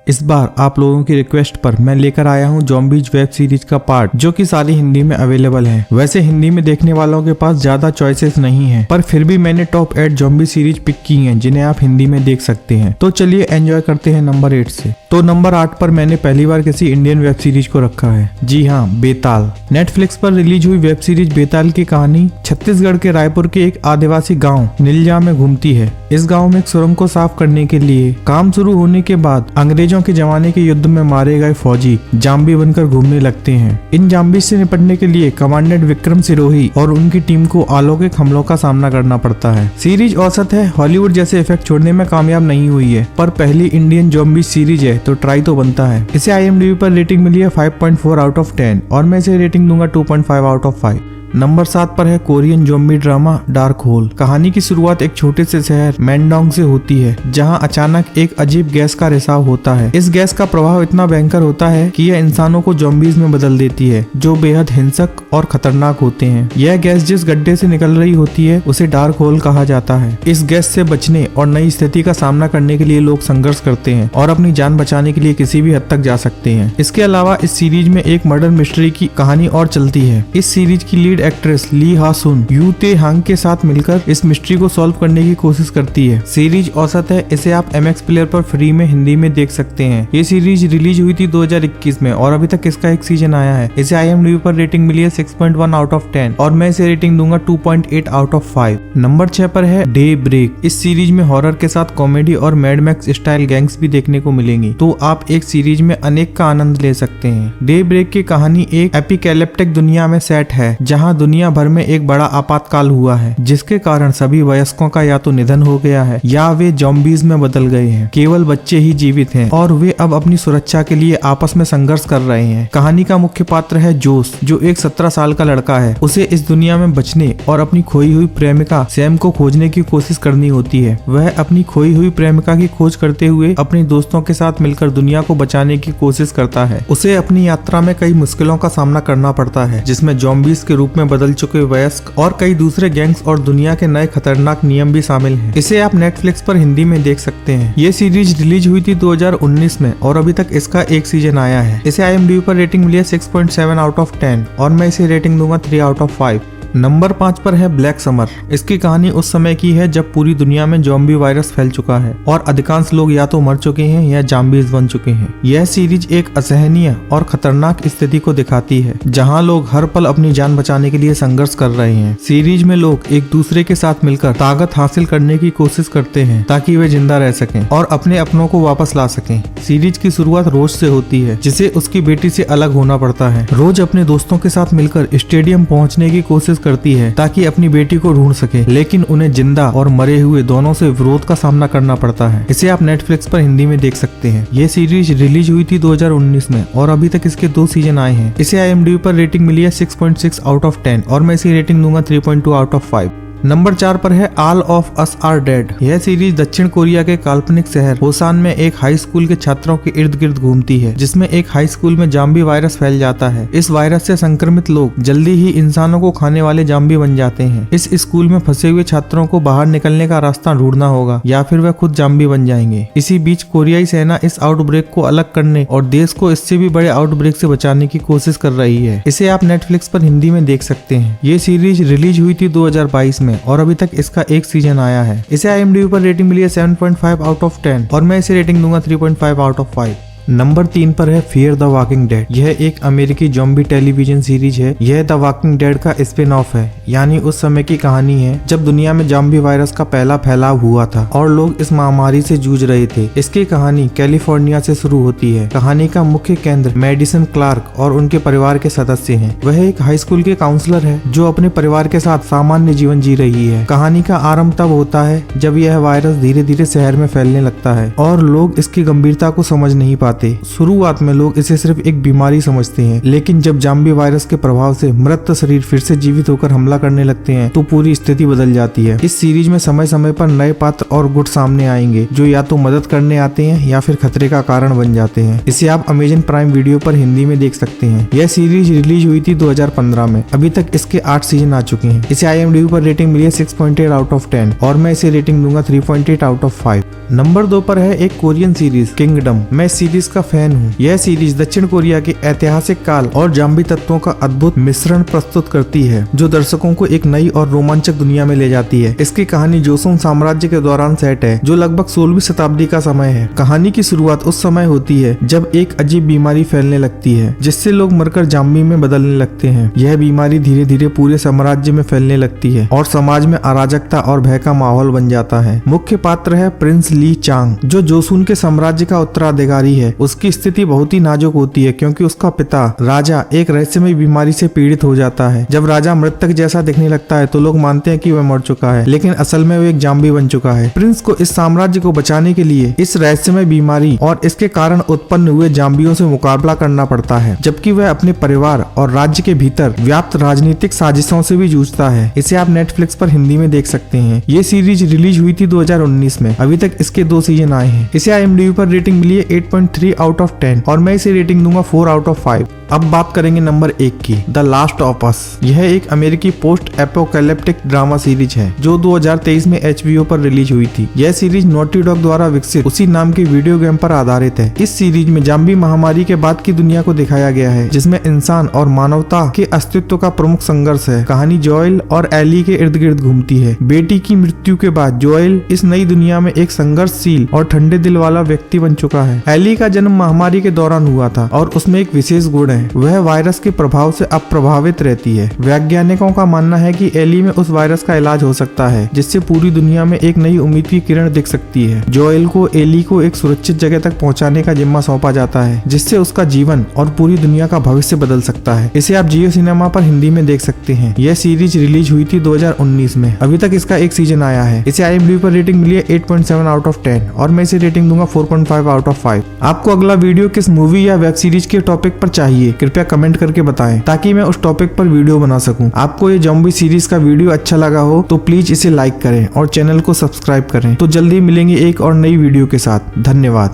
इस बार आप लोगों की रिक्वेस्ट पर मैं लेकर आया हूँ ज़ॉम्बीज वेब सीरीज का पार्ट, जो कि सारी हिंदी में अवेलेबल है। वैसे हिंदी में देखने वालों के पास ज्यादा चॉइसेस नहीं है, पर फिर भी मैंने टॉप 8 ज़ॉम्बी सीरीज पिक की हैं जिन्हें आप हिंदी में देख सकते हैं। तो चलिए एंजॉय करते हैं नंबर 8 से। तो नंबर 8 पर मैंने पहली बार किसी इंडियन वेब सीरीज को रखा है। जी हाँ, बेताल। नेटफ्लिक्स पर रिलीज हुई वेब सीरीज बेताल की कहानी छत्तीसगढ़ के रायपुर के एक आदिवासी गांव निलजा में घूमती है। इस गांव में एक सुरंग को साफ करने के लिए काम शुरू होने के बाद अंग्रेजों के जमाने के युद्ध में मारे गए फौजी जाम्बी बनकर घूमने लगते हैं। इन जाम्बी से निपटने के लिए कमांडेंट विक्रम सिरोही और उनकी टीम को अलौकिक हमलों का सामना करना पड़ता है। सीरीज औसत है, हॉलीवुड जैसे इफेक्ट छोड़ने में कामयाब नहीं हुई है, पर पहली इंडियन ज़ॉम्बी सीरीज है तो ट्राई तो बनता है। इसे IMDb पर रेटिंग मिली है 5.4 आउट ऑफ 10 और मैं इसे रेटिंग दूंगा 2.5 आउट ऑफ 5। नंबर 7 पर है Korean zombie drama dark hole. कहानी की शुरुआत एक छोटे से शहर मैनडोंग से होती है, जहां अचानक एक अजीब गैस का रिसाव होता है। इस गैस का प्रभाव इतना भयंकर होता है कि यह इंसानों को ज़ॉम्बीज में बदल देती है, जो बेहद हिंसक और खतरनाक होते हैं। यह गैस जिस गड्ढे से निकल रही होती है उसे डार्क होल कहा जाता है। इस गैस से बचने और नई स्थिति का सामना करने के लिए लोग संघर्ष करते हैं और अपनी जान बचाने के लिए किसी भी हद तक जा सकते हैं। इसके अलावा इस सीरीज में एक मर्डर मिस्ट्री की कहानी और चलती है। इस सीरीज की लीड एक्ट्रेस ली हा सुन यू ते हांग के साथ मिलकर इस मिस्ट्री को सॉल्व करने की कोशिश करती है। सीरीज औसत है, इसे आप MX प्लेयर पर फ्री में हिंदी में देख सकते हैं। ये सीरीज रिलीज हुई थी 2021 में और अभी तक इसका एक सीजन आया है। इसे IMDb पर रेटिंग मिली है 6.1 आउट ऑफ 10 और मैं इसे रेटिंग दूंगा 2.8 आउट ऑफ 5। नंबर 6 पर है डे ब्रेक। इस सीरीज में हॉरर के साथ कॉमेडी और मैड मैक्स स्टाइल गैंग्स भी देखने को मिलेंगी, तो आप एक सीरीज में अनेक का आनंद ले सकते हैं। डे ब्रेक की कहानी एक एपिकैलिप्टिक दुनिया में सेट है, जहाँ दुनिया भर में एक बड़ा आपातकाल हुआ है, जिसके कारण सभी वयस्कों का या तो निधन हो गया है या वे ज़ॉम्बीज में बदल गए हैं। केवल बच्चे ही जीवित हैं और वे अब अपनी सुरक्षा के लिए आपस में संघर्ष कर रहे हैं। कहानी का मुख्य पात्र है जोस, जो एक 17 साल का लड़का है। उसे इस दुनिया में बचने और अपनी खोई हुई प्रेमिका सैम को खोजने की कोशिश करनी होती है। वह अपनी खोई हुई प्रेमिका की खोज करते हुए अपने दोस्तों के साथ मिलकर दुनिया को बचाने की कोशिश करता है। उसे अपनी यात्रा में कई मुश्किलों का सामना करना पड़ता है, जिसमें ज़ॉम्बीज के रूप में बदल चुके वयस्क और कई दूसरे गैंग्स और दुनिया के नए खतरनाक नियम भी शामिल हैं। इसे आप नेटफ्लिक्स पर हिंदी में देख सकते हैं। ये सीरीज रिलीज हुई थी 2019 में और अभी तक इसका एक सीजन आया है। इसे IMDb पर रेटिंग मिली है 6.7 आउट ऑफ 10 और मैं इसे रेटिंग दूंगा 3 आउट ऑफ 5। नंबर 5 पर है ब्लैक समर। इसकी कहानी उस समय की है जब पूरी दुनिया में ज़ॉम्बी वायरस फैल चुका है और अधिकांश लोग या तो मर चुके हैं या ज़ॉम्बीज बन चुके हैं। यह सीरीज एक असहनीय और खतरनाक स्थिति को दिखाती है, जहां लोग हर पल अपनी जान बचाने के लिए संघर्ष कर रहे हैं। सीरीज में लोग एक दूसरे के साथ मिलकर ताकत हासिल करने की कोशिश करते हैं ताकि वे जिंदा रह सकें और अपने अपनों को वापस ला सकें। सीरीज की शुरुआत रोज से होती है, जिसे उसकी बेटी से अलग होना पड़ता है। रोज अपने दोस्तों के साथ मिलकर स्टेडियम पहुँचने की कोशिश करती है ताकि अपनी बेटी को ढूंढ सके, लेकिन उन्हें जिंदा और मरे हुए दोनों से विरोध का सामना करना पड़ता है। इसे आप नेटफ्लिक्स पर हिंदी में देख सकते हैं। ये सीरीज रिलीज हुई थी 2019 में और अभी तक इसके 2 सीजन आए हैं। इसे IMDb पर रेटिंग मिली है 6.6 आउट ऑफ 10 और मैं इसे रेटिंग दूंगा 3.2 आउट ऑफ 5। नंबर 4 पर है all of us are dead. यह सीरीज दक्षिण कोरिया के काल्पनिक शहर होसान में एक हाई स्कूल के छात्रों के इर्द गिर्द घूमती है, जिसमें एक हाई स्कूल में ज़ॉम्बी वायरस फैल जाता है। इस वायरस से संक्रमित लोग जल्दी ही इंसानों को खाने वाले ज़ॉम्बी बन जाते हैं। इस स्कूल में फंसे हुए छात्रों को बाहर निकलने का रास्ता ढूंढना होगा या फिर वह खुद ज़ॉम्बी बन जाएंगे। इसी बीच कोरियाई सेना इस आउटब्रेक को अलग करने और देश को इससे भी बड़े आउटब्रेक से बचाने की कोशिश कर रही है। इसे आप नेटफ्लिक्स पर हिंदी में देख सकते हैं। ये सीरीज रिलीज हुई थी 2022 में और अभी तक इसका एक सीजन आया है। इसे IMDb पर रेटिंग मिली है 7.5 आउट ऑफ 10 और मैं इसे रेटिंग दूंगा 3.5 आउट ऑफ 5। नंबर 3 पर है फियर द वॉकिंग डेड। यह एक अमेरिकी ज़ॉम्बी टेलीविजन सीरीज है। यह द वॉकिंग डेड का स्पिन ऑफ है, यानी उस समय की कहानी है जब दुनिया में ज़ॉम्बी वायरस का पहला फैलाव हुआ था और लोग इस महामारी से जूझ रहे थे। इसकी कहानी कैलिफोर्निया से शुरू होती है। कहानी का मुख्य केंद्र मेडिसन क्लार्क और उनके परिवार के सदस्य हैं। वह एक हाई स्कूल के काउंसलर है जो अपने परिवार के साथ सामान्य जीवन जी रही है। कहानी का आरंभ तब होता है जब यह वायरस धीरे धीरे शहर में फैलने लगता है और लोग इसकी गंभीरता को समझ नहीं पाते पाते। शुरुआत में लोग इसे सिर्फ एक बीमारी समझते हैं, लेकिन जब ज़ॉम्बी वायरस के प्रभाव से मृत शरीर फिर से जीवित होकर हमला करने लगते हैं तो पूरी स्थिति बदल जाती है। इस सीरीज में समय समय पर नए पात्र और गुट सामने आएंगे जो या तो मदद करने आते हैं या फिर खतरे का कारण बन जाते हैं। इसे आप अमेजन प्राइम वीडियो पर हिंदी में देख सकते हैं। यह सीरीज रिलीज हुई थी 2015 में। अभी तक इसके 8 सीजन आ चुके हैं। इसे IMDb पर रेटिंग मिली है 6.8 आउट ऑफ 10 और मैं इसे रेटिंग दूंगा 3.8 आउट ऑफ 5। नंबर 2 पर है एक कोरियन सीरीज किंगडम। मैं इस सीरीज का फैन हूँ। यह सीरीज दक्षिण कोरिया के ऐतिहासिक काल और ज़ॉम्बी तत्वों का अद्भुत मिश्रण प्रस्तुत करती है जो दर्शकों को एक नई और रोमांचक दुनिया में ले जाती है। इसकी कहानी जोसोन साम्राज्य के दौरान सेट है जो लगभग 16वीं शताब्दी का समय है। कहानी की शुरुआत उस समय होती है जब एक अजीब बीमारी फैलने लगती है जिससे लोग मरकर ज़ॉम्बी में बदलने लगते हैं। यह बीमारी धीरे धीरे पूरे साम्राज्य में फैलने लगती है और समाज में अराजकता और भय का माहौल बन जाता है। मुख्य पात्र है प्रिंस ली चांग जो जोसून के साम्राज्य का उत्तराधिकारी है। उसकी स्थिति बहुत ही नाजुक होती है क्योंकि उसका पिता राजा एक रहस्यमय बीमारी से पीड़ित हो जाता है। जब राजा मृतक जैसा दिखने लगता है तो लोग मानते हैं कि वह मर चुका है, लेकिन असल में वो एक ज़ॉम्बी बन चुका है। प्रिंस को इस साम्राज्य को बचाने के लिए इस रहस्यमय बीमारी और इसके कारण उत्पन्न हुए ज़ॉम्बियों से मुकाबला करना पड़ता है, जबकि वह अपने परिवार और राज्य के भीतर व्याप्त राजनीतिक साजिशों से भी जूझता है। इसे आप नेटफ्लिक्स पर हिंदी में देख सकते हैं। ये सीरीज रिलीज हुई थी 2019 में। अभी तक इसके 2 सीजन आए हैं। इसे IMDb पर रेटिंग मिली है 8.3 आउट ऑफ 10 और मैं इसे रेटिंग दूंगा 4 आउट ऑफ 5। अब बात करेंगे नंबर 1 की, द लास्ट ऑफ अस। यह एक अमेरिकी पोस्ट एपोकैलिप्टिक ड्रामा सीरीज है जो 2023 में HBO पर रिलीज हुई थी। यह सीरीज नॉटी डॉग द्वारा विकसित उसी नाम के वीडियो गेम पर आधारित है। इस सीरीज में ज़ॉम्बी महामारी के बाद की दुनिया को दिखाया गया है जिसमें इंसान और मानवता के अस्तित्व का प्रमुख संघर्ष है। कहानी जोएल और एली के इर्द गिर्द घूमती है। बेटी की मृत्यु के बाद जोएल इस नई दुनिया में एक संघर्षशील और ठंडे दिल वाला व्यक्ति बन चुका है। एली का जन्म महामारी के दौरान हुआ था और उसमें एक विशेष गुण है, वह वायरस के प्रभाव से अप्रभावित रहती है। वैज्ञानिकों का मानना है कि एली में उस वायरस का इलाज हो सकता है जिससे पूरी दुनिया में एक नई उम्मीद की किरण दिख सकती है। जोएल को एली को एक सुरक्षित जगह तक पहुंचाने का जिम्मा सौंपा जाता है जिससे उसका जीवन और पूरी दुनिया का भविष्य बदल सकता है। इसे आप जियो सिनेमा पर हिंदी में देख सकते हैं। यह सीरीज रिलीज हुई थी 2019 में। अभी तक इसका 1 सीजन आया है। इसे IMDb पर रेटिंग मिली है 8.7 आउट ऑफ 10 और मैं इसे रेटिंग दूंगा 4.5 आउट ऑफ 5। आपको अगला वीडियो किस मूवी या वेब सीरीज के टॉपिक पर चाहिए कृपया कमेंट करके बताएं ताकि मैं उस टॉपिक पर वीडियो बना सकूं। आपको ये ज़ॉम्बी सीरीज का वीडियो अच्छा लगा हो तो प्लीज इसे लाइक करें और चैनल को सब्सक्राइब करें। तो जल्दी मिलेंगे एक और नई वीडियो के साथ। धन्यवाद।